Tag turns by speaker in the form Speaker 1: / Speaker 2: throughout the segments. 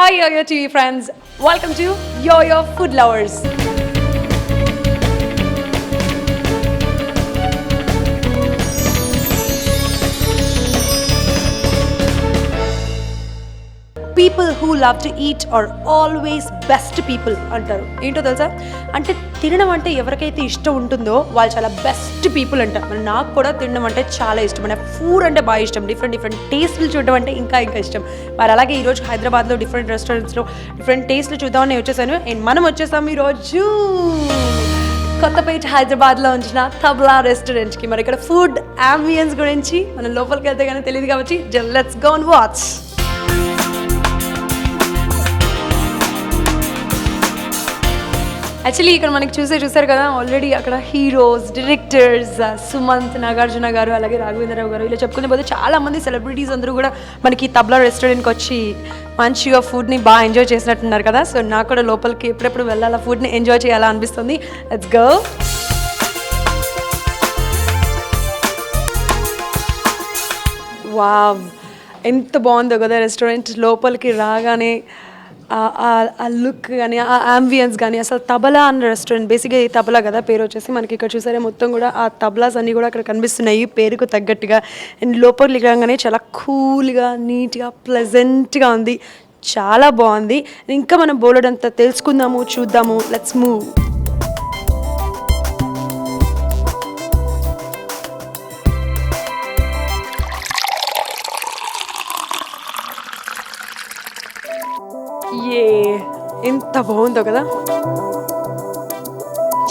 Speaker 1: Hi Yo-Yo TV friends, welcome to Yo-Yo Food Lovers. People who love to eat or always best people అంటారు. ఏంటో తెలుసా, అంటే తినడం అంటే ఎవరికైతే ఇష్టం ఉంటుందో వాళ్ళు చాలా బెస్ట్ పీపుల్ అంటారు. మరి నాకు కూడా తినడం అంటే చాలా ఇష్టం. మన ఫుడ్ అంటే బాగా ఇష్టం. డిఫరెంట్ టేస్ట్లు చూడడం అంటే ఇంకా ఇష్టం. మరి అలాగే ఈరోజు హైదరాబాద్లో డిఫరెంట్ రెస్టారెంట్స్లో డిఫరెంట్ టేస్ట్లు చూద్దామని నేను వచ్చేసాను. అండ్ మనం వచ్చేసాము ఈరోజు కొత్తపేట హైదరాబాద్లో ఉంచిన తబ్లా రెస్టారెంట్కి. మరి ఇక్కడ ఫుడ్ అంబియన్స్ గురించి మనం లోపలికి వెళ్తే కానీ తెలియదు కాబట్టి let's go and watch. Actually ఇక్కడ మనకి చూసారు కదా ఆల్రెడీ అక్కడ హీరోస్, డైరెక్టర్స్, సుమంత్, నాగార్జున గారు, అలాగే రాఘవేంద్రరావు గారు, ఇలా చెప్పుకునే పోతే చాలామంది సెలబ్రిటీస్ అందరూ కూడా మనకి తబ్లా రెస్టారెంట్కి వచ్చి మంచిగా ఫుడ్ని బాగా ఎంజాయ్ చేసినట్టున్నారు కదా. సో నాకు కూడా లోపలికి ఎప్పుడెప్పుడు వెళ్ళాలా, ఫుడ్ని ఎంజాయ్ చేయాలా అనిపిస్తుంది. Let's go. వావ్, ఎంత బాగుందో కదా రెస్టారెంట్. లోపలికి రాగానే ఆ లుక్ కానీ, ఆ అంబియన్స్ కానీ, అసలు తబలా అన్న రెస్టారెంట్. బేసిక్గా ఈ తబలా కదా పేరు వచ్చేసి. మనకి ఇక్కడ చూసారే మొత్తం కూడా ఆ తబలాస్ అన్నీ కూడా అక్కడ కనిపిస్తున్నాయి పేరుకు తగ్గట్టుగా. అండ్ లోపలికి రాగానే చాలా కూల్గా, నీట్గా, ప్లెజెంట్గా ఉంది. చాలా బాగుంది. ఇంకా మనం బోలెడంతా తెలుసుకుందాము, చూద్దాము. Let's move. ఎంత బాగుందో కదా,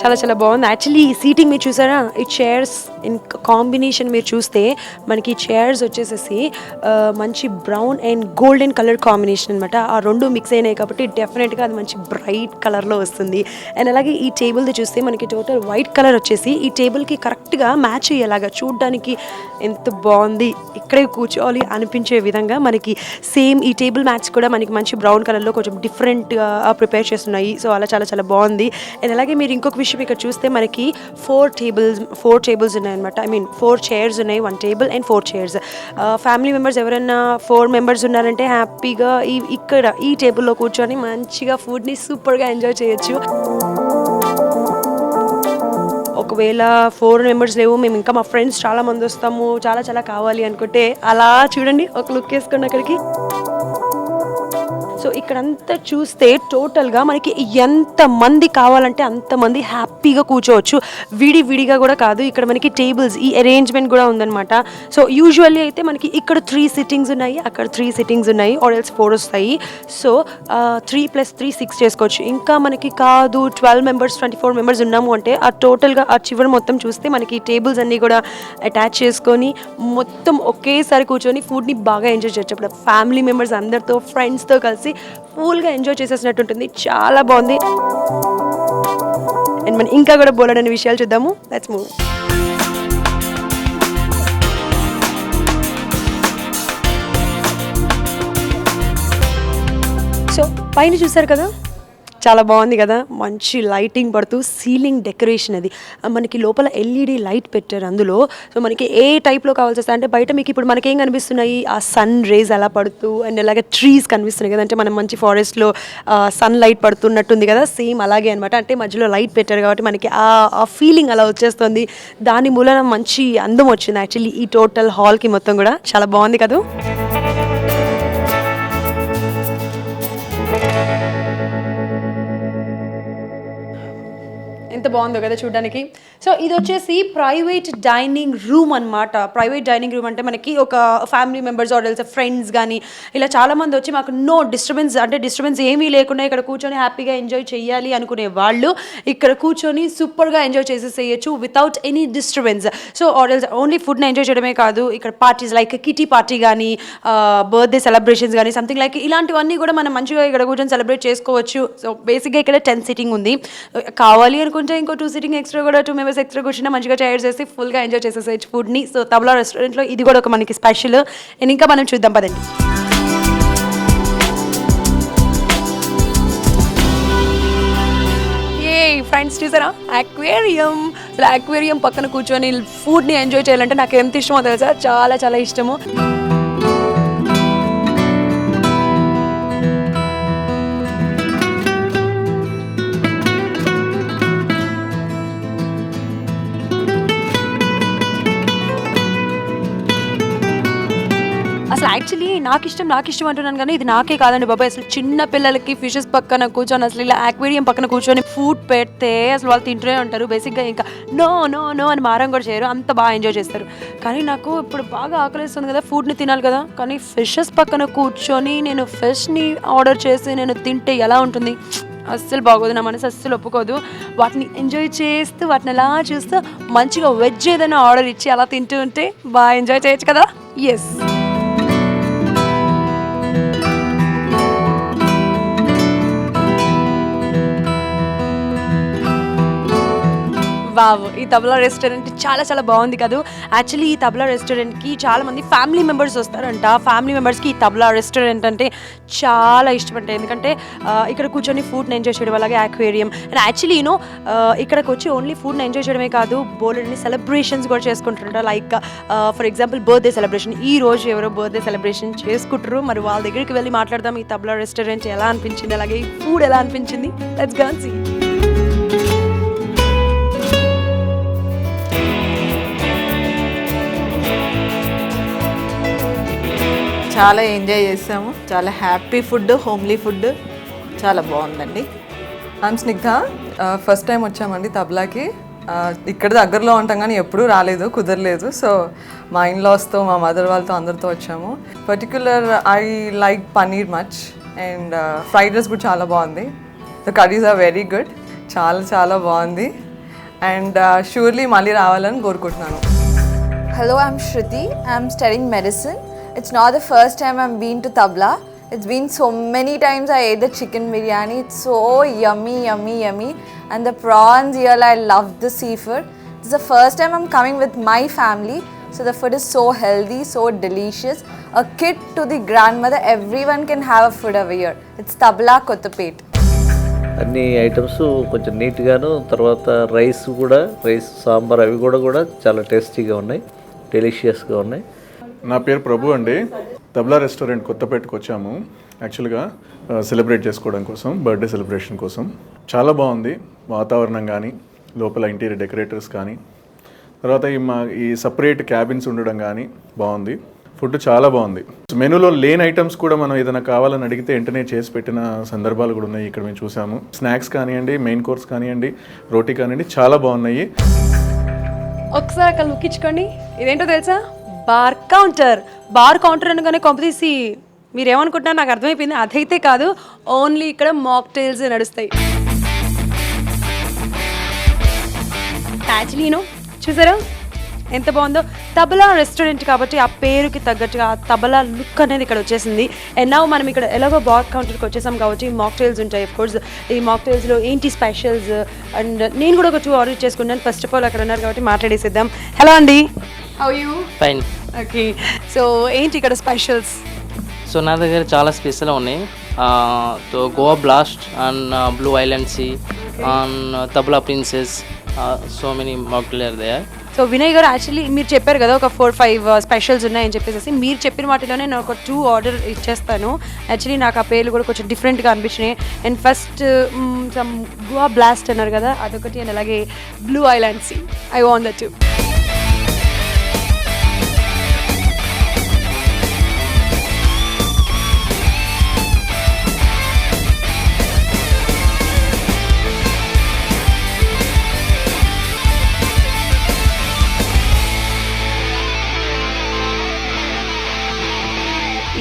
Speaker 1: చాలా బాగుంది. యాక్చువల్లీ ఈ సీటింగ్ మీరు చూసారా, ఈ చైర్స్ ఇన్ కాంబినేషన్ మీరు చూస్తే మనకి చైర్స్ వచ్చేసేసి మంచి brown and golden colour combination అనమాట. ఆ రెండు మిక్స్ అయినాయి కాబట్టి డెఫినెట్గా అది మంచి బ్రైట్ కలర్లో వస్తుంది. అండ్ అలాగే ఈ టేబుల్ది చూస్తే మనకి టోటల్ వైట్ కలర్ వచ్చేసి ఈ టేబుల్కి కరెక్ట్గా మ్యాచ్ అయ్యేలాగా చూడడానికి ఎంత బాగుంది. ఇక్కడే కూర్చోవాలి అనిపించే విధంగా మనకి సేమ్ ఈ టేబుల్ మ్యాట్స్ కూడా మనకి మంచి బ్రౌన్ కలర్లో కొంచెం డిఫరెంట్గా ప్రిపేర్ చేస్తున్నాయి. సో అలా చాలా బాగుంది. అండ్ అలాగే మీరు ఇంకొక విషయం ఇక్కడ చూస్తే మనకి 4 టేబుల్స్ ఉన్నాయన్నమాట. ఐ మీన్ 4 చైర్స్ ఉన్నాయి. 1 table and 4 chairs. Family members ఎవరైనా 4 మెంబర్స్ ఉన్నారంటే హ్యాపీగా ఇక్కడ ఈ టేబుల్లో కూర్చొని మంచిగా ఫుడ్ని సూపర్గా ఎంజాయ్ చేయొచ్చు. ఒకవేళ 4 మెంబర్స్ లేవు, మేము ఇంకా మా ఫ్రెండ్స్ చాలా మంది వస్తాము, చాలా కావాలి అనుకుంటే అలా చూడండి, ఒక లుక్ వేసుకోండి అక్కడికి. సో ఇక్కడంతా చూస్తే టోటల్గా మనకి ఎంతమంది కావాలంటే అంతమంది హ్యాపీగా కూర్చోవచ్చు. విడిగా కూడా కాదు, ఇక్కడ మనకి టేబుల్స్ ఈ అరేంజ్మెంట్ కూడా ఉందన్నమాట. సో యూజువల్లీ అయితే మనకి ఇక్కడ 3 సిట్టింగ్స్ ఉన్నాయి, అక్కడ 3 సిట్టింగ్స్ ఉన్నాయి, ఆర్ ఎల్స్ 4 వస్తాయి. సో 3 + 3 6 చేసుకోవచ్చు. ఇంకా మనకి కాదు 12 మెంబర్స్ 24 మెంబర్స్ ఉన్నాము అంటే ఆ టోటల్గా ఆ చివరి మొత్తం చూస్తే మనకి టేబుల్స్ అన్నీ కూడా అటాచ్ చేసుకొని మొత్తం ఒకేసారి కూర్చొని ఫుడ్ని బాగా ఎంజాయ్ చేయొచ్చు. అప్పుడు ఫ్యామిలీ మెంబర్స్ అందరితో, ఫ్రెండ్స్తో కలిసి ఫుల్గా ఎంజాయ్ చేసేసినట్టు ఉంటుంది. చాలా బాగుంది. అండ్ మనం ఇంకా కూడా బోలెడని విషయాలు చూద్దాము. Let's move. సో పైన చూసారు కదా, చాలా బాగుంది కదా, మంచి లైటింగ్ పడుతూ సీలింగ్ డెకరేషన్. అది మనకి లోపల LED లైట్ పెట్టారు అందులో. సో మనకి ఏ టైప్లో కావాల్సి వస్తాయి అంటే బయట మీకు ఇప్పుడు మనకేం కనిపిస్తున్నాయి, ఆ సన్ రేస్ అలా పడుతూ అండ్ అలాగే ట్రీస్ కనిపిస్తున్నాయి కదా, అంటే మనం మంచి ఫారెస్ట్లో సన్ లైట్ పడుతున్నట్టుంది కదా, సేమ్ అలాగే అనమాట. అంటే మధ్యలో లైట్ పెట్టారు కాబట్టి మనకి ఆ ఫీలింగ్ అలా వచ్చేస్తుంది. దాని మూలన మంచి అందం వచ్చింది యాక్చువల్లీ ఈ టోటల్ హాల్కి మొత్తం కూడా. చాలా బాగుంది కదా. ఎంత బాగుందో కదా చూడడానికి. సో ఇది వచ్చేసి ప్రైవేట్ డైనింగ్ రూమ్ అనమాట. ప్రైవేట్ డైనింగ్ రూమ్ అంటే మనకి ఒక family members or else friends కానీ ఇలా చాలామంది వచ్చి మాకు నో డిస్టర్బెన్స్, అంటే డిస్టర్బెన్స్ ఏమీ లేకుండా ఇక్కడ కూర్చొని హ్యాపీగా ఎంజాయ్ చేయాలి అనుకునే వాళ్ళు ఇక్కడ కూర్చొని సూపర్గా ఎంజాయ్ చేసేసేయచ్చు without any disturbance. So or else only ఫుడ్ని ఎంజాయ్ చేయడమే కాదు, ఇక్కడ పార్టీస్ లైక్ కిటీ పార్టీ కానీ, బర్త్డే సెలబ్రేషన్స్ కానీ, సంథింగ్ లైక్ ఇలాంటివన్నీ కూడా మనం మంచిగా ఇక్కడ కూర్చొని సెలబ్రేట్ చేసుకోవచ్చు. సో బేసిక్గా ఇక్కడ 10 సీటింగ్ ఉంది. కావాలి అనుకుంటే ఇంకో 2 సిట్టింగ్ ఎక్స్ట్రా కూడా 2 మెంబర్స్ ఎక్స్ట్రా కూర్చున్నా మంచిగా చైర్స్ చేసి ఫుల్గా ఎంజాయ్ చేసేసేయచ్చు ఫుడ్ని. సో తబ్లా రెస్టారెంట్లో ఇది కూడా ఒక మనకి స్పెషల్. అండ్ ఇంకా మనం చూద్దాం పదండి. ఫ్రెండ్స్ చూసారా అక్వేరియం. అసలు అక్వేరియం పక్కన కూర్చొని ఫుడ్ని ఎంజాయ్ చేయాలంటే నాకు ఎంత ఇష్టమో తెలుసా, చాలా ఇష్టము. యాక్చువల్లీ నాకు ఇష్టం అంటున్నాను కానీ ఇది నాకే కాదండి బాబాయ్. అసలు చిన్న పిల్లలకి ఫిషెస్ పక్కన కూర్చొని అసలు ఇలా యాక్వేరియం పక్కన కూర్చొని ఫుడ్ పెడితే అసలు వాళ్ళు తింటూనే ఉంటారు. బేసిక్గా ఇంకా నో నో నో అని మారం కూడా చేయరు, అంత బాగా ఎంజాయ్ చేస్తారు. కానీ నాకు ఇప్పుడు బాగా ఆకలిస్తుంది కదా, ఫుడ్ని తినాలి కదా, కానీ ఫిషెస్ పక్కన కూర్చొని నేను ఫిష్ని ఆర్డర్ చేసి నేను తింటే ఎలా ఉంటుంది? అస్సలు బాగోదు, నా మనసు అస్సలు ఒప్పుకోదు. వాటిని ఎంజాయ్ చేస్తూ వాటిని అలా చూస్తూ మంచిగా వెజ్ ఏదైనా ఆర్డర్ ఇచ్చి అలా తింటూ ఉంటే బాగా ఎంజాయ్ చేయొచ్చు కదా. ఎస్, వావ్, ఈ తబలా రెస్టారెంట్ చాలా చాలా బాగుంది కదా. యాక్చువల్లీ ఈ తబలా రెస్టారెంట్కి చాలామంది ఫ్యామిలీ మెంబర్స్ వస్తారంట. ఫ్యామిలీ మెంబర్స్కి ఈ తబలా రెస్టారెంట్ అంటే చాలా ఇష్టం. ఎందుకంటే ఇక్కడ కూర్చొని ఫుడ్ని ఎంజాయ్ చేయడం, అలాగే యాక్వేరియం. అండ్ యాక్చువల్లీ ఇక్కడికి వచ్చి ఓన్లీ ఫుడ్ని ఎంజాయ్ చేయడమే కాదు, బోల్డెన్ని సెలబ్రేషన్స్ కూడా చేసుకుంటుంటారు. Like for example birthday celebration. ఈ రోజు ఎవరో బర్త్డే సెలబ్రేషన్ చేసుకుంటారు. మరి వాళ్ళ దగ్గరికి వెళ్ళి మాట్లాడదాం ఈ తబలా రెస్టారెంట్ ఎలా అనిపించింది, అలాగే ఈ ఫుడ్ ఎలా అనిపించింది. Let's go and see.
Speaker 2: చాలా ఎంజాయ్ చేసాము, చాలా హ్యాపీ ఫుడ్, హోమ్లీ ఫుడ్, చాలా బాగుందండి.
Speaker 3: ఐమ్ స్నిగ్ధ. ఫస్ట్ టైం వచ్చామండి తబలాకి. ఇక్కడ దగ్గరలో ఉంటాం కానీ ఎప్పుడూ రాలేదు, కుదరలేదు. సో మా ఇన్లాస్తో, మా మదర్ వాళ్ళతో అందరితో వచ్చాము. Particular I like paneer much and fried rice కూడా చాలా బాగుంది. The curries are very good, చాలా చాలా బాగుంది. అండ్ షూర్లీ మళ్ళీ రావాలని కోరుకుంటున్నాను.
Speaker 4: Hello, I'm Shruti. I'm studying medicine. It's not the first time I've been to Tabla. It's been so many times I ate the chicken biryani. It's so yummy, yummy, yummy. And the prawns here, I love the seafood. This is the first time I'm coming with my family. So the food is so healthy, so delicious. A kid to the grandmother, everyone can have a food over here. It's Tabla Kottapet.
Speaker 5: అన్ని items కొంచెం నీట్గాను, తర్వాత rice sambar అవి కూడా చాలా టేస్టీగా ఉన్నాయి, డెలిషియస్గా ఉన్నాయి.
Speaker 6: నా పేరు ప్రభు అండి. తబలా రెస్టారెంట్ కొత్తపేటకు వచ్చాము యాక్చువల్గా సెలబ్రేట్ చేసుకోవడం కోసం, బర్త్డే సెలబ్రేషన్ కోసం. చాలా బాగుంది వాతావరణం కానీ, లోపల ఇంటీరియర్ డెకరేటర్స్ కానీ, తర్వాత ఈ సపరేట్ క్యాబిన్స్ ఉండడం కానీ బాగుంది. ఫుడ్ చాలా బాగుంది. మెనూలో లేని ఐటమ్స్ కూడా మనం ఏదైనా కావాలని అడిగితే వెంటనే చేసి పెట్టిన సందర్భాలు కూడా ఉన్నాయి. ఇక్కడ మేము చూసాము. స్నాక్స్ కానివ్వండి, మెయిన్ కోర్స్ కానివ్వండి, రోటీ కానివ్వండి, చాలా బాగున్నాయి.
Speaker 1: ఒకసారి అక్కడ లుక్ ఇచ్చుకోండి. ఇదేంటో తెలుసా? బార్ కౌంటర్ అనగానే కొంపతీసి మీరేమనుకుంటున్నారు నాకు అర్థమైపోయింది. అదైతే కాదు, ఓన్లీ ఇక్కడ మాక్టైల్స్ నడుస్తాయి. యాక్చువల్లీ చూసారా ఎంత బాగుందో. తబలా రెస్టారెంట్ కాబట్టి ఆ పేరుకి తగ్గట్టుగా ఆ తబలా లుక్ అనేది ఇక్కడ వచ్చేసింది. అండ్ నౌ మనం ఇక్కడ ఎలాగో బార్ కౌంటర్కి వచ్చేసాం కాబట్టి మాక్టైల్స్ ఉంటాయి. ఆఫ్ కోర్స్ ఈ మాక్టైల్స్లో ఏంటి స్పెషల్స్, అండ్ నేను కూడా ఒక 2 ఆర్డర్ చేసుకున్నాను. ఫస్ట్ ఆఫ్ ఆల్ అక్కడ ఉన్నారు కాబట్టి మాట్లాడేసేద్దాం. హలో అండి, how you?
Speaker 7: Fine.
Speaker 1: Okay, so ఏంటి ఇక్కడ స్పెషల్స్?
Speaker 7: సో నా దగ్గర చాలా స్పెషల్ ఉన్నాయి. So Goa blast and blue island sea and Tabla princess, so many mocktails they are.
Speaker 1: So Vinay గారు, యాక్చువల్లీ మీరు చెప్పారు కదా ఒక 4-5 స్పెషల్స్ ఉన్నాయని చెప్పేసి, మీరు చెప్పిన వాటిలోనే నేను ఒక 2 ఆర్డర్ ఇచ్చేస్తాను. యాక్చువల్లీ నాకు ఆ పేర్లు కూడా కొంచెం డిఫరెంట్గా అనిపించినాయి. And first some Goa blast అన్నారు కదా, అదొకటి. అండ్ అలాగే blue island see, I want that too.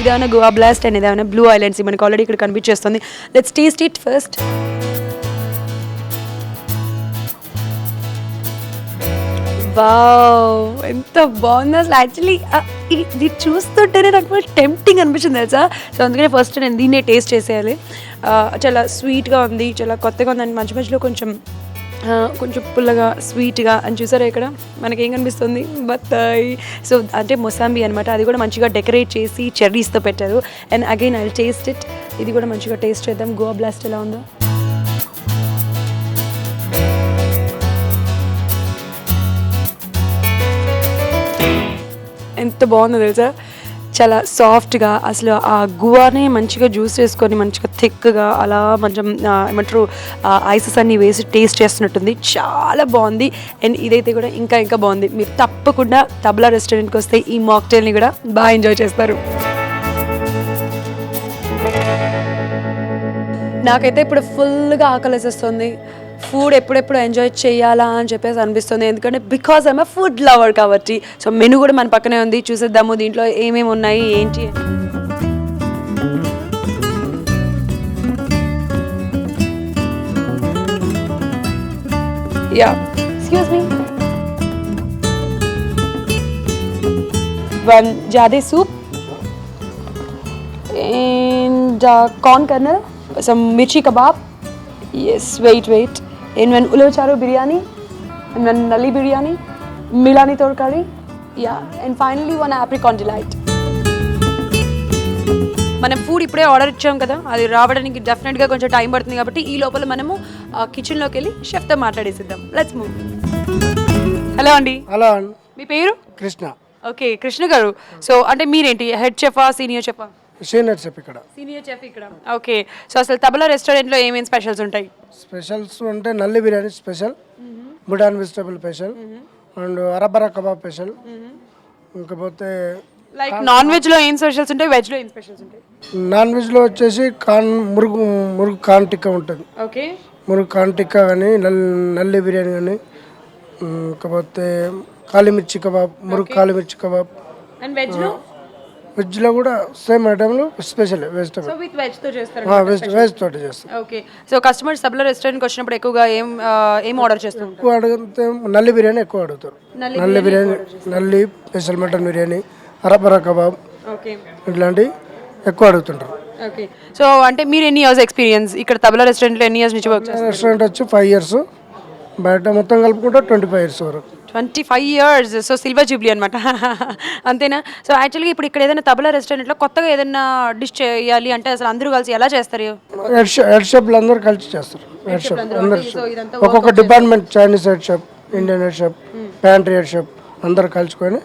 Speaker 1: ఇదేమైనా గోవా బ్లాస్ట్ అండ్ ఇదేమైనా బ్లూ ఐలాండ్స్ మనకి ఆల్రెడీ ఇక్కడ కనిపించేస్తుంది. Let's taste it first. Wow, ఎంత బాగుంది అసలు. యాక్చువల్లీ ఇది చూస్తుంటేనే నాకు టెంప్టింగ్ అనిపించింది తెలుసా. సో అందుకనే ఫస్ట్ నేను దీన్నే టేస్ట్ చేసేయాలి. చాలా స్వీట్గా ఉంది, చాలా కొత్తగా ఉంది. అండ్ మధ్య మధ్యలో కొంచెం పుల్లగా, స్వీట్గా. అని చూసారా ఇక్కడ మనకేం కనిపిస్తుంది? బత్తాయి. సో అంటే మొసాంబి అనమాట. అది కూడా మంచిగా డెకరేట్ చేసి చెర్రీస్తో పెట్టారు. And again I taste it. ఇది కూడా మంచిగా టేస్ట్ చేద్దాం. గోవా బ్లాస్ట్ ఎలా ఉందో. ఎంత బాగుందో తెలుసా. చాలా సాఫ్ట్గా, అసలు ఆ గువానే మంచిగా జ్యూస్ వేసుకొని మంచిగా థిక్గా అలా కొంచెం ఏమంటారు ఐసెస్ అన్నీ వేసి టేస్ట్ చేస్తున్నట్టుంది. చాలా బాగుంది. అండ్ ఇదైతే కూడా ఇంకా బాగుంది. మీరు తప్పకుండా తబలా రెస్టారెంట్కి వస్తే ఈ మాక్టైల్ని కూడా బాగా ఎంజాయ్ చేస్తారు. నాకైతే ఇప్పుడు ఫుల్గా ఆకలిస్తుంది. ఫుడ్ ఎప్పుడెప్పుడు ఎంజాయ్ చేయాలా అని చెప్పేసి అనిపిస్తుంది, ఎందుకంటే because I'm a food lover కాబట్టి. సో మెనూ కూడా మన పక్కనే ఉంది, చూసేద్దాము దీంట్లో ఏమేమి ఉన్నాయి ఏంటి. Yeah, excuse me, one jade soup and corn kernel, some mirchi kebab, yes, wait, and one ulavacharu biryani, and one nalli biryani, milani torkari, yeah, and finally one apricot delight. మనం ఫుడ్ ఇప్పుడే order ఇచ్చాం కదా, అది రావడానికి డెఫినెట్గా కొంచెం time పడుతుంది కాబట్టి ఈ లోపల మనము కిచెన్లోకి వెళ్ళి షెఫ్తో మాట్లాడేసిద్దాం. Let's move. హలో అండి.
Speaker 8: హలో,
Speaker 1: మీ పేరు?
Speaker 8: కృష్ణ.
Speaker 1: ఓకే, కృష్ణ గారు. సో అంటే మీరేంటి హెడ్ చెఫా, సీనియర్ చెఫా?
Speaker 8: సీనియర్ చెఫ్ ఇక్కడ.
Speaker 1: సీనియర్ చెఫ్ ఇక్కడ. ఓకే, సో అసలు తబలా రెస్టారెంట్లో ఏమేమి స్పెషల్స్ ఉంటాయి?
Speaker 8: స్పెషల్స్ అంటే నల్లి బిర్యానీ స్పెషల్, బుడాన్ వెజిటబుల్ స్పెషల్, అండ్ అరబరా కబాబ్ స్పెషల్. ఇంకపోతే
Speaker 1: లైక్ నాన్ వెజ్లో ఏం స్పెషల్స్ ఉంటాయి, వెజ్లో ఏం స్పెషల్స్ ఉంటాయి?
Speaker 8: నాన్ వెజ్లో వచ్చేసి మురుగు కాన్ టిక్కా ఉంటుంది.
Speaker 1: ఓకే,
Speaker 8: మురుగు కాన్ టిక్కా కానీ, నల్లి బిర్యానీ కానీ, ఇంకపోతే కాలిమిర్చి కబాబ్, మురుగు కాలిమిర్చి కబాబ్.
Speaker 1: అండ్ వెజ్లో?
Speaker 8: వెజ్లో కూడా సేమ్ ఐటెంలు స్పెషల్ వెజిటబుల్.
Speaker 1: సో విత్ వెజ్తో చేస్తారు?
Speaker 8: వెజ్ తోటి చేస్తాం.
Speaker 1: ఓకే, సో కస్టమర్స్ తబలా రెస్టారెంట్కి వచ్చినప్పుడు ఎక్కువగా ఏం ఆర్డర్ చేస్తారు?
Speaker 8: ఎక్కువ అడిగితే నల్లి బిర్యానీ ఎక్కువ అడుగుతారు. నల్లి బిర్యానీ, నల్లి స్పెషల్ మటన్ బిర్యానీ, అరబరా కబాబ్,
Speaker 1: ఓకే,
Speaker 8: ఇట్లాంటివి ఎక్కువ అడుగుతుంటారు.
Speaker 1: ఓకే, సో అంటే మీరు ఎన్ని ఇయర్స్ ఎక్స్పీరియన్స్ ఇక్కడ తబలా రెస్టారెంట్లో ఎన్ని ఇయర్స్ నుంచి వర్క్ చేస్తారు?
Speaker 8: రెస్టారెంట్ వచ్చి 5 years, బయట మొత్తం కలుపుకుంటే 25 years వరకు.
Speaker 1: 25 years, సో సిల్వర్ జూబ్లీ అనమాట. అంతేనా? సో యాక్చువల్గా ఇప్పుడు ఇక్కడ ఏదైనా తబలా రెస్టారెంట్లో కొత్తగా ఏదైనా డిష్ చేయాలి అంటే అసలు అందరూ కలిసి ఎలా చేస్తారు?
Speaker 8: హెడ్ షెఫ్లు అందరూ కలిసి చేస్తారు. హెడ్ షెఫ్ అందరు ఒక్కొక్క department, Chinese head chef, Indian head chef, pantry head chef అందరు కలుసుకొని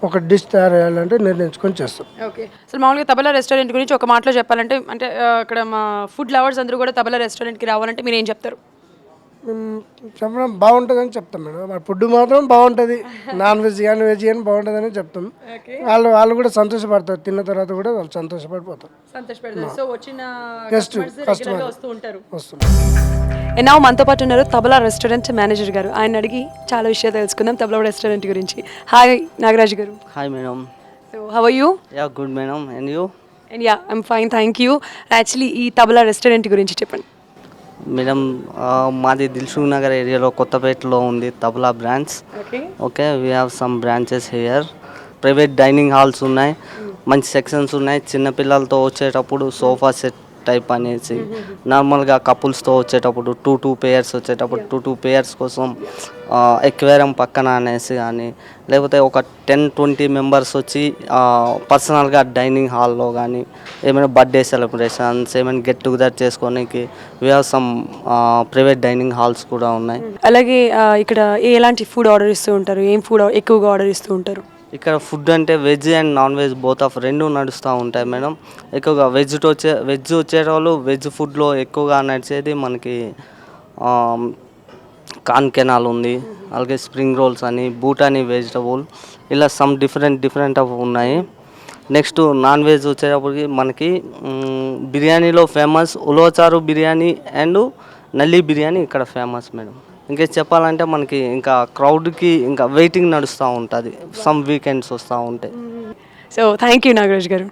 Speaker 8: ఒక డిష్ తయారు చేయాలంటే నిర్ణయించుకొని చేస్తాం.
Speaker 1: ఓకే, అసలు మామూలుగా తబలా రెస్టారెంట్ గురించి ఒక మాటలో చెప్పాలంటే, అంటే ఇక్కడ మా ఫుడ్ లవర్స్ అందరూ కూడా తబలా రెస్టారెంట్కి రావాలంటే మీరు ఏం చెప్తారు?
Speaker 8: చెప్పడం బాగుంటుందని చెప్తాం మేడం. మన ఫుడ్ మాత్రం బాగుంటుంది, నాన్ వెజ్ కానీ వెజ్ కానీ బాగుంటుందని చెప్తాం. వాళ్ళు కూడా సంతోషపడతారు, తిన్న తర్వాత కూడా వాళ్ళు సంతోషపడిపోతారు.
Speaker 1: సో వచ్చిన
Speaker 8: గెస్ట్ కస్టమర్
Speaker 1: వస్తుంటారు.
Speaker 8: వస్తున్నారు.
Speaker 1: నా మనతో పాటు ఉన్నారు తబలా రెస్టారెంట్ మేనేజర్ గారు. ఆయన అడిగి చాలా విషయాలు తెలుసుకుందాం తబలా రెస్టారెంట్ గురించి. హాయ్ నాగరాజ్ గారు.
Speaker 9: Hi madam.
Speaker 1: So how are you?
Speaker 9: Yeah good madam, and you?
Speaker 1: And yeah, I'm fine, thank you. Actually ఈ తబలా రెస్టారెంట్ గురించి చెప్పండి
Speaker 9: మేడం. మాది దిల్సుఖ్ నగర్ ఏరియాలో కొత్తపేటలో ఉంది tabla branch. Okay, we have some branches here. Private dining halls ఉన్నాయి, మంచి సెక్షన్స్ ఉన్నాయి. చిన్నపిల్లలతో వచ్చేటప్పుడు సోఫా సెట్ టైప్ అనేసి, నార్మల్గా కపుల్స్తో వచ్చేటప్పుడు టూ పేయర్స్ వచ్చేటప్పుడు టూ పేయర్స్ కోసం ఎక్వేరియం పక్కన అనేసి కానీ, లేకపోతే ఒక 10-20 మెంబర్స్ వచ్చి పర్సనల్గా డైనింగ్ హాల్లో కానీ ఏమైనా బర్త్డే సెలబ్రేషన్స్, ఏమైనా గెట్ టుగెదర్ చేసుకోనికి we have some private dining halls కూడా ఉన్నాయి.
Speaker 1: అలాగే ఇక్కడ ఎలాంటి ఫుడ్ ఆర్డర్ ఇస్తూ ఉంటారు? ఏం ఫుడ్ ఎక్కువగా ఆర్డర్ ఇస్తూ ఉంటారు?
Speaker 9: ఇక్కడ ఫుడ్ అంటే veg and non veg both of రెండు నడుస్తూ ఉంటాయి మేడం. ఎక్కువగా వెజ్ వచ్చేటోళ్ళు వెజ్ ఫుడ్లో ఎక్కువగా నడిచేది మనకి కాన్ కెనాల్ ఉంది, అలాగే స్ప్రింగ్ రోల్స్ అని, బూటానీ వెజిటబుల్, ఇలా సమ్ డిఫరెంట్ ఆఫ్ ఉన్నాయి. నెక్స్ట్ నాన్ వెజ్ వచ్చేటప్పటికి మనకి బిర్యానీలో ఫేమస్ ఉలవచారు బిర్యానీ అండ్ నల్లి బిర్యానీ ఇక్కడ ఫేమస్ మేడం. ఇంకా చెప్పాలంటే మనకి ఇంకా క్రౌడ్కి ఇంకా వెయిటింగ్ నడుస్తూ ఉంటుంది, సమ్ వీకెండ్స్ వస్తూ ఉంటాయి.
Speaker 1: సో థ్యాంక్ యూ నాగరాజ్ గారు.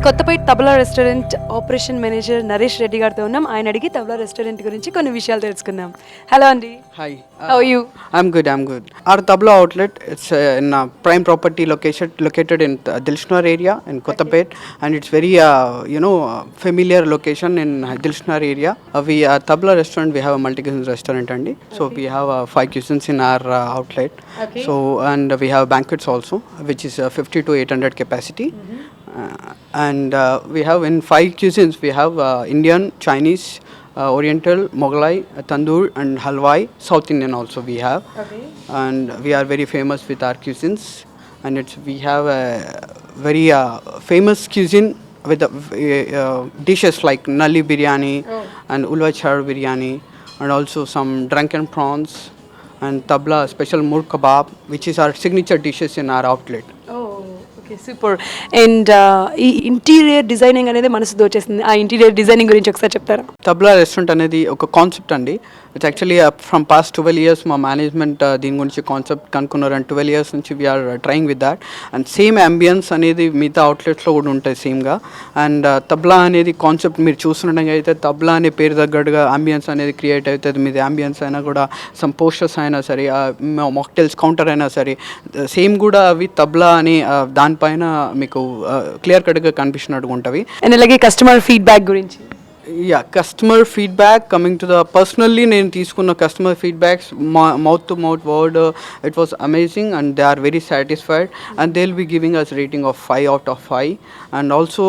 Speaker 1: Kothapeta Tabla restaurant operation manager Naresh Reddy గారితో ఉన్నాం. ఆయన అడిగి తబలా రెస్టారెంట్ గురించి కొన్ని విషయాలు తెలుసుకుందాం. హలో అండి.
Speaker 10: Hi.
Speaker 1: How are you?
Speaker 10: I'm good. Our Tabla outlet, it's in a prime property located in Dilshnar area in Kottapet, and it's very familiar location in Dilshnar area. We are Tabla restaurant. We have a multi-cuisine restaurant, andi. So we have 5 cuisines in our outlet.
Speaker 1: Okay.
Speaker 10: So and we have banquets also, which is 50 to 800 capacity. And we have in 5 cuisines. We have Indian, Chinese, Oriental, Mughlai, Tandoor and Halwai. South Indian also we have.
Speaker 1: Okay.
Speaker 10: And we are very famous with our cuisines. And we have a very famous cuisine with dishes like Nalli biryani and Ulvachar biryani, and also some drunken prawns and tabla special murg kebab, which is our signature dishes in our outlet.
Speaker 1: Oh, okay super. And ఈ interior designing అనేది మనసు దోచేసింది. ఆ interior designing గురించి ఒకసారి చెప్తారా?
Speaker 10: Tabla restaurant అనేది ఒక concept అండి. It's actually from past 12 years మా మేనేజ్మెంట్ దీని గురించి కాన్సెప్ట్ కనుక్కున్నారు అండ్ 12 years నుంచి we are trying with that. And same ambience అనేది మిగతా అవుట్లెట్స్లో కూడా ఉంటాయి సేమ్గా. అండ్ తబ్లా అనేది కాన్సెప్ట్ మీరు చూస్తుండగా అయితే తబ్లా అనే పేరు తగ్గట్టుగా అంబియన్స్ అనేది క్రియేట్ అవుతుంది. మీది అంబియన్స్ అయినా కూడా సమ్ పోస్టర్స్ అయినా సరే, మాక్టైల్స్ కౌంటర్ అయినా సరే సేమ్ కూడా అవి తబ్లా అని దానిపైన మీకు క్లియర్ కట్గా కనిపిస్తున్నట్టుగా ఉంటవి.
Speaker 1: అండ్ అలాగే కస్టమర్ ఫీడ్బ్యాక్ గురించి.
Speaker 10: Yeah, customer feedback coming to the personally నేను తీసుకున్న customer feedbacks mouth to mouth word it was amazing and they are very satisfied and they will be giving us rating of 5 out of 5. And also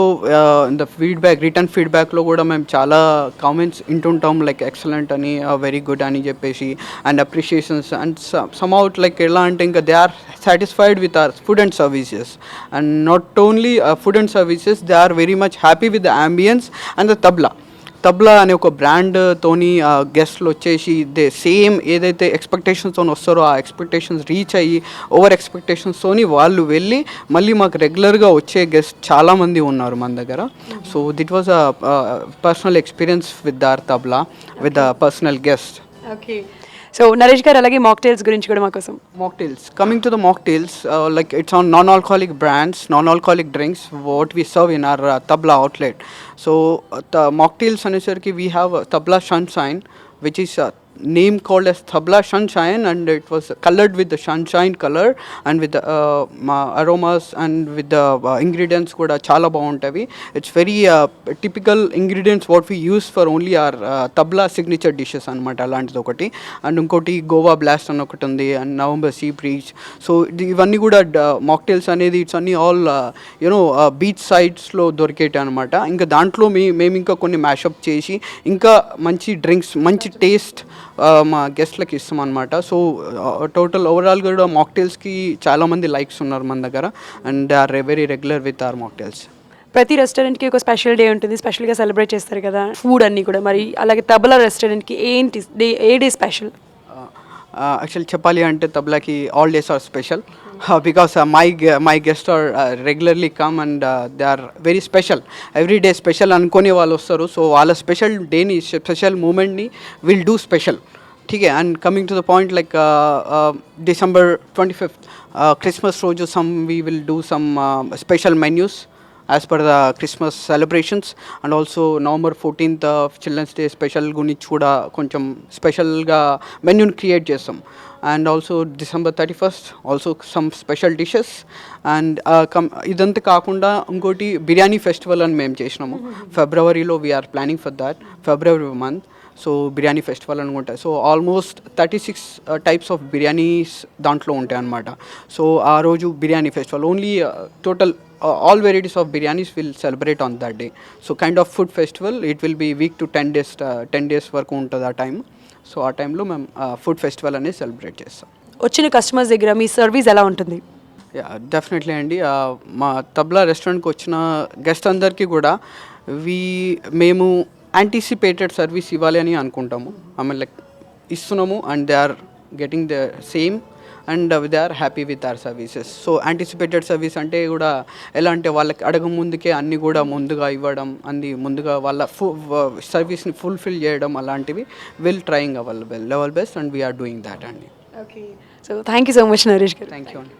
Speaker 10: in the feedback return ఫీడ్బ్యాక్లో కూడా మేము చాలా comments వింటుంటాం like excellent అని, very good అని చెప్పేసి and appreciations and సమ్అవుట్ like ఎలా అంటే ఇంకా they are satisfied with our food and services. And not only food and services, they are very much happy with the ambience and the Tabla అనే ఒక బ్రాండ్తోని గెస్ట్లు వచ్చేసి దే సేమ్ ఏదైతే ఎక్స్పెక్టేషన్స్తో వస్తారో ఆ ఎక్స్పెక్టేషన్స్ రీచ్ అయ్యి ఓవర్ ఎక్స్పెక్టేషన్స్తోని వాళ్ళు వెళ్ళి మళ్ళీ మాకు రెగ్యులర్గా వచ్చే గెస్ట్ చాలామంది ఉన్నారు మన దగ్గర. So that was a personal experience with the Tabla with the personal guest.
Speaker 1: Okay. So Naresh garu అలాగే మాక్టైల్స్ గురించి కూడా మా కోసం.
Speaker 10: Mocktails. Coming to the mocktails, like it's on non-alcoholic brands, non-alcoholic drinks, what we serve in our Tabla outlet. So the mocktails anisarki we have Tabla Sunshine, which is name called as Tabla Sunshine, and it was colored with the sunshine color and with the aromas and with the ingredients kuda chala baguntavi. It's very typical ingredients what we use for only our Tabla signature dishes anamata alantidi okati. And inkoti Goa Blast an okati undi and November Sea Breeze. So ivanni kuda mocktails anedi it's only all beach sides lo dorikete anamata. Inka dantlo మేము ఇంకా కొన్ని mashup చేసి ఇంకా మంచి drinks మంచి taste మా గెస్ట్లకి ఇస్తాం అనమాట. సో టోటల్ ఓవరాల్గా కూడా మాక్టైల్స్కి చాలామంది లైక్స్ ఉన్నారు మన దగ్గర and they are very regular with our mocktails.
Speaker 1: ప్రతి రెస్టారెంట్కి ఒక స్పెషల్ డే ఉంటుంది, స్పెషల్గా సెలబ్రేట్ చేస్తారు కదా ఫుడ్ అన్నీ కూడా. మరి అలాగే తబలా రెస్టారెంట్కి ఏంటి డే, ఏ డే స్పెషల్?
Speaker 10: యాక్చువల్లీ చెప్పాలి అంటే తబ్లాకి all days are special because my guest are regularly come and they are very special. Every day special అనుకునే వాళ్ళు వస్తారు. సో వాళ్ళ స్పెషల్ డేని స్పెషల్ మూమెంట్ని విల్ డూ స్పెషల్. ठीक है. And coming to the point, like December 25th, Christmas roju, we will do some special menus as per the Christmas celebrations, and also November 14th Children's Day special gunichi kuda koncham special ga menu create chestam. And also December 31st also some special dishes. And idantha kaakunda inkoti biryani festival అని మేము చేసినాము ఫిబ్రవరిలో. we are planning for that February month. So biryani festival అనుకుంటాయి. So almost 36 types of biryanis దాంట్లో ఉంటాయి అన్నమాట. So ఆ రోజు biryani festival only total all varieties of biryanis will celebrate on that day. So kind of food festival, it will be week to 10 days వరకు ఉంటుంది ఆ time. So ఆ టైంలో మేము ఫుడ్ ఫెస్టివల్ అనేది సెలబ్రేట్ చేస్తాం.
Speaker 1: వచ్చిన కస్టమర్స్ దగ్గర మీ సర్వీస్ ఎలా ఉంటుంది?
Speaker 10: డెఫినెట్లీ అండి. మా తబ్లా రెస్టారెంట్కి వచ్చిన గెస్ట్ అందరికీ కూడా మేము యాంటిసిపేటెడ్ సర్వీస్ ఇవ్వాలి అని అనుకుంటాము. లైక్ ఇస్తున్నాము and they are getting the same and they are happy with our services. So anticipated service అంటే కూడా ఎలా అంటే వాళ్ళకి అడగ ముందుకే అన్నీ కూడా ముందుగా ఇవ్వడం, అన్ని ముందుగా వాళ్ళ సర్వీస్ని ఫుల్ఫిల్ చేయడం, అలాంటివి will trying our level best and we are doing that అండి.
Speaker 1: Okay. So thank you so much Naresh garu.
Speaker 10: Thank you అండి.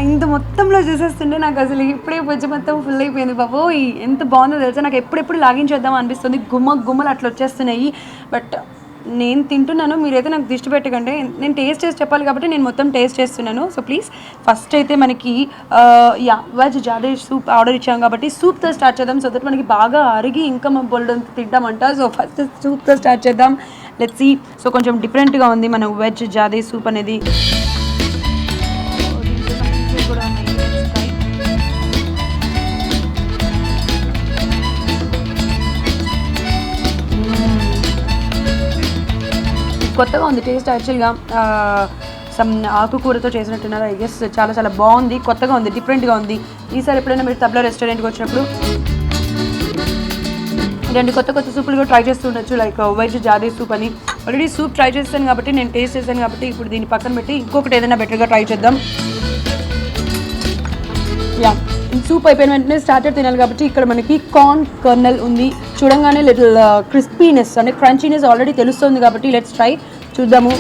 Speaker 1: ఇంత మొత్తంలో చూసేస్తుంటే నాకు అసలు ఇప్పుడే వచ్చి మొత్తం ఫుల్ అయిపోయింది బాబు. ఎంత బాగుందో తెలుసా, నాకు ఎప్పుడెప్పుడు లాగించేద్దాం అనిపిస్తుంది. గుమ్మలు అట్లా వచ్చేస్తున్నాయి. బట్ నేను తింటున్నాను, మీరైతే నాకు దిష్టి పెట్టకండి. నేను టేస్ట్ చేసి చెప్పాలి కాబట్టి నేను మొత్తం టేస్ట్ చేస్తున్నాను. సో ప్లీజ్ ఫస్ట్ అయితే మనకి వెజ్ జాదే సూప్ ఆర్డర్ ఇచ్చాం కాబట్టి సూప్తో స్టార్ట్ చేద్దాం. సో దట్ మనకి బాగా అరిగి ఇంకా మా బొల్డ్ తింటామంట. సో ఫస్ట్ సూప్తో స్టార్ట్ చేద్దాం. Let's see. సో కొంచెం డిఫరెంట్గా ఉంది మన వెజ్ జాదే సూప్ అనేది. కొత్తగా ఉంది టేస్ట్ యాక్చువల్గా. సమ్ ఆకుకూరతో చేసినట్టున్నారు. ఐ గెస్ చాలా చాలా బాగుంది, కొత్తగా ఉంది, డిఫరెంట్గా ఉంది. ఈసారి ఎప్పుడైనా మీరు తబ్లా రెస్టారెంట్కి వచ్చినప్పుడు ఇలాంటి కొత్త కొత్త సూపులు కూడా ట్రై చేస్తూ ఉండొచ్చు. లైక్ వెజ్ జాదీ సూప్ అని. ఆల్రెడీ సూప్ ట్రై చేస్తాను కాబట్టి, నేను టేస్ట్ చేశాను కాబట్టి ఇప్పుడు దీన్ని పక్కన పెట్టి ఇంకొకటి ఏదైనా బెటర్గా ట్రై చేద్దాం. యా, సూప్ అయిపోయిన వెంటనే స్టార్టర్ తినాలి కాబట్టి ఇక్కడ మనకి కార్న్ కర్నల్ ఉంది. చూడంగానే లిటిల్ క్రిస్పీనెస్ అంటే క్రంచీనెస్ ఆల్రెడీ తెలుస్తుంది కాబట్టి లెట్స్ ట్రై చూద్దాము.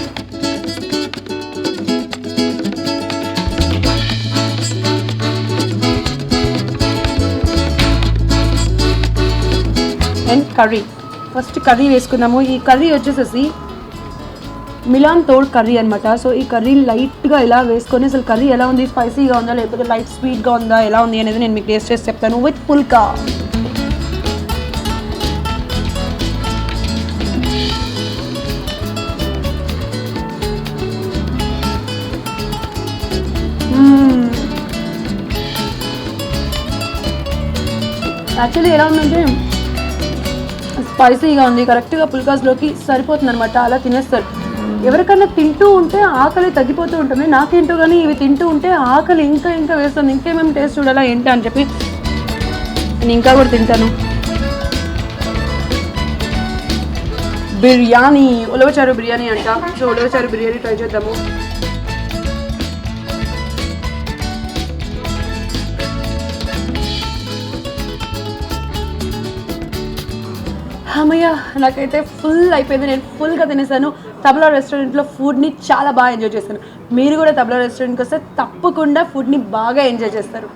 Speaker 1: అండ్ కర్రీ, ఫస్ట్ కర్రీ వేసుకుందాము. ఈ కర్రీ వచ్చేసేసి మిలాన్ తోడ్ కర్రీ అనమాట. సో ఈ కర్రీ లైట్గా ఇలా వేసుకొని అసలు కర్రీ ఎలా ఉంది, స్పైసీగా ఉందా లేకపోతే లైట్ స్వీట్గా ఉందా ఎలా ఉంది అనేది నేను మీకు టేస్ట్ చేసి చెప్తాను. With phulka. యాక్చువల్లీ ఎలా ఉందంటే స్పైసీగా ఉంది, కరెక్ట్గా పుల్కాస్లోకి సరిపోతుంది అనమాట. అలా తినేస్తారు. ఎవరికైనా తింటూ ఉంటే ఆకలి తగ్గిపోతూ ఉంటుంది. నాకేంటో కానీ ఇవి తింటూ ఉంటే ఆకలి ఇంకా ఇంకా వేస్తుంది. ఇంకేమేమి టేస్ట్ చూడాలా ఏంటి అని చెప్పి నేను ఇంకా కూడా తింటాను. బిర్యానీ, ఉలవచారు బిర్యానీ అంట. సో ఉలవచారు బిర్యానీ ట్రై చేద్దాము. అమ్మయ్య, నాకైతే ఫుల్ అయిపోయింది. నేను ఫుల్గా తినేసాను. తబ్లా రెస్టారెంట్లో ఫుడ్ని చాలా బాగా ఎంజాయ్ చేశాను. మీరు కూడా తబ్లా రెస్టారెంట్కి వస్తే తప్పకుండా ఫుడ్ని బాగా ఎంజాయ్ చేస్తారు.